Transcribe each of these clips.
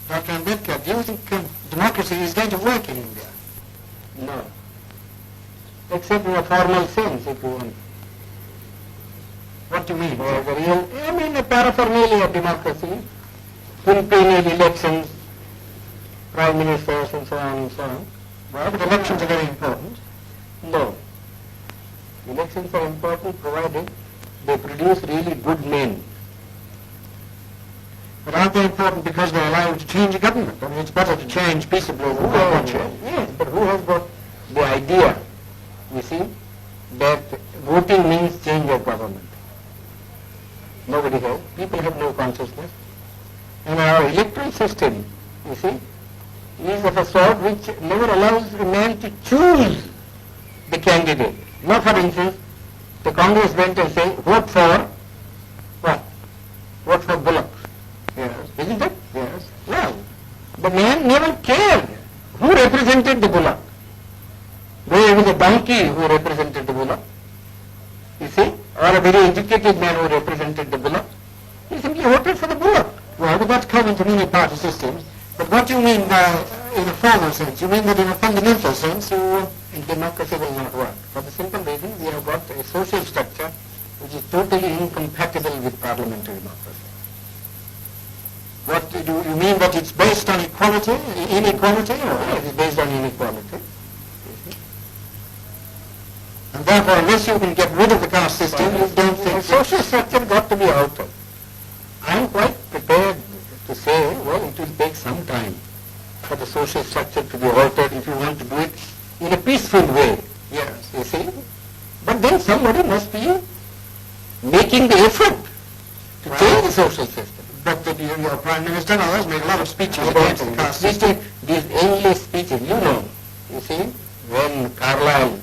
Dr. Ambedkar, do you think democracy is going to work in India? No. Except in a formal sense, if you want. What do you mean? The real, I mean, a paraphernalia of democracy, full-payment elections, prime ministers and so on and so on. Well, but elections are very important. No. Elections are important provided they produce really good men. But aren't they important because they allow you to change a government? I mean, it's better to change peaceably than not change. Yes, but who has got the idea, you see, that voting means change of government? Nobody has. People have no consciousness. And our electoral system, you see, is of a sort which never allows a man to choose the candidate. Now, for instance, the Congress went and say, vote for what? Vote for Bullock. Yes. Isn't it? Yes. Well, the man never cared who represented the Bullock. Though it was a donkey who represented the Bullock, you see, or a very educated man who represented the Bullock, he simply voted for the Bullock. Well, but that's common to many party systems. But what do you mean in a formal sense? You mean that in a fundamental sense, Democracy will not work. For the simple reason, we have got a social structure which is totally incompatible with parliamentary democracy. what do you mean that it's based on equality, inequality, or It is based on inequality. and therefore unless you can get rid of the caste system, you don't The think social structure got to be altered. I am quite prepared to say, well, it will take some time for the social structure to be altered if you want to do it in a peaceful way. yes. You see? But then somebody must be making the effort to change the social system. But your Prime Minister and others make a lot of speeches About against the caste system. these endless speeches, you see, when Carlyle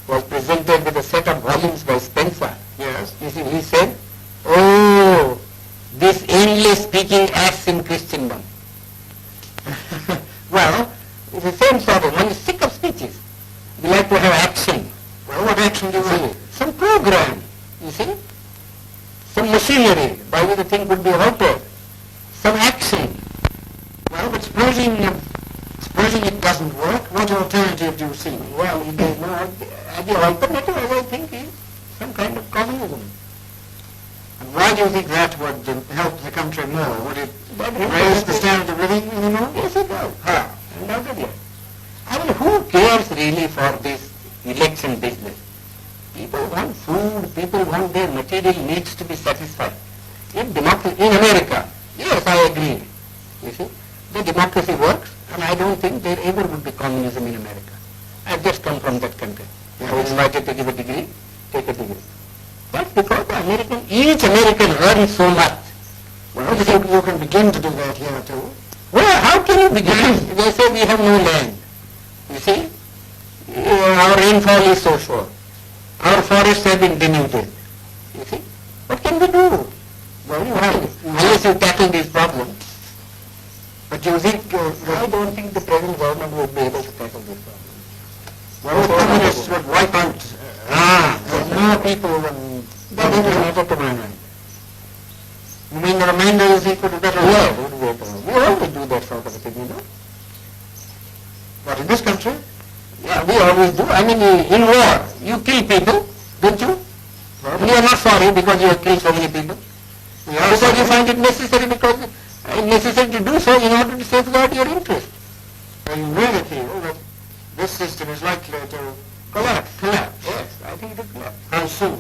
was presented with a set of volumes by Spencer, Yes. you see, he said, oh, this endless speaking acts in Christendom. Well, It's the same sort of, one is sick of speeches. We like to have action. well, what action do you See, want? some program, you see, some machinery by which the thing could be altered, some action. Well, but supposing it doesn't work, what alternative do you see? Well, if there is no, the alternative, as I think, is some kind of communism. And why do you think that would help the country more? Would it That raise the standard of living anymore? Yes, it does. How? Undoubtedly. I mean, who cares really for this election business? People want food, people want their material needs to be satisfied. If democracy, in America, yes, I agree. You see, the democracy works, and I don't think there ever would be communism in America. I've just come from that country. I was invited to give a degree, take a degree. That's because each American earns so much. Well, you think you can begin to do that here too? Well, how can you begin? They say we have no land. You see? Our rainfall is so short. Our forests have been denuded. You see? What can we do? Well, you have. Unless you tackle these problems. But do you think I don't think the present government would be able to tackle these problems. well, the communists would wipe out more people than That doesn't matter to my mind. you mean the remainder you think would be better off? Yeah, would be better. We always do that sort of a thing, you know. But in this country, Yeah, we always do. I mean, in war, you kill people, don't you? You are not sorry because you have killed so many people. Because you find it necessary necessary to do so in order to safeguard your interest. well, you really feel that this system is likely to Collapse. Yes, I think it will collapse. how soon?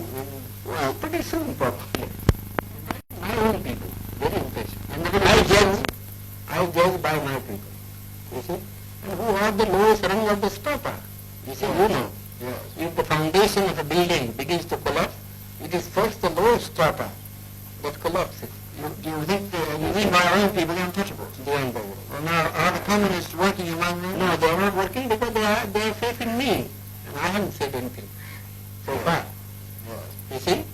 Well, pretty soon probably. My own people, very impatient. And I judge by my people. You see? And who are the lowest rung of the strata. You see, you know. Yes. If the foundation of a building begins to collapse, it is first the lowest strata that collapses. Do you think you mean by our own people, the untouchables? The unbelievable. Well, now, are the communists working among them? No, they are not working because they have faith in me. And I haven't said anything so far. Yes. You see?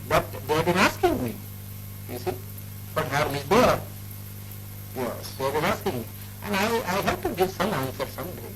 But they have been asking me. You see? What harm is there? Yes. They have been asking me. And I have to give some answer someday.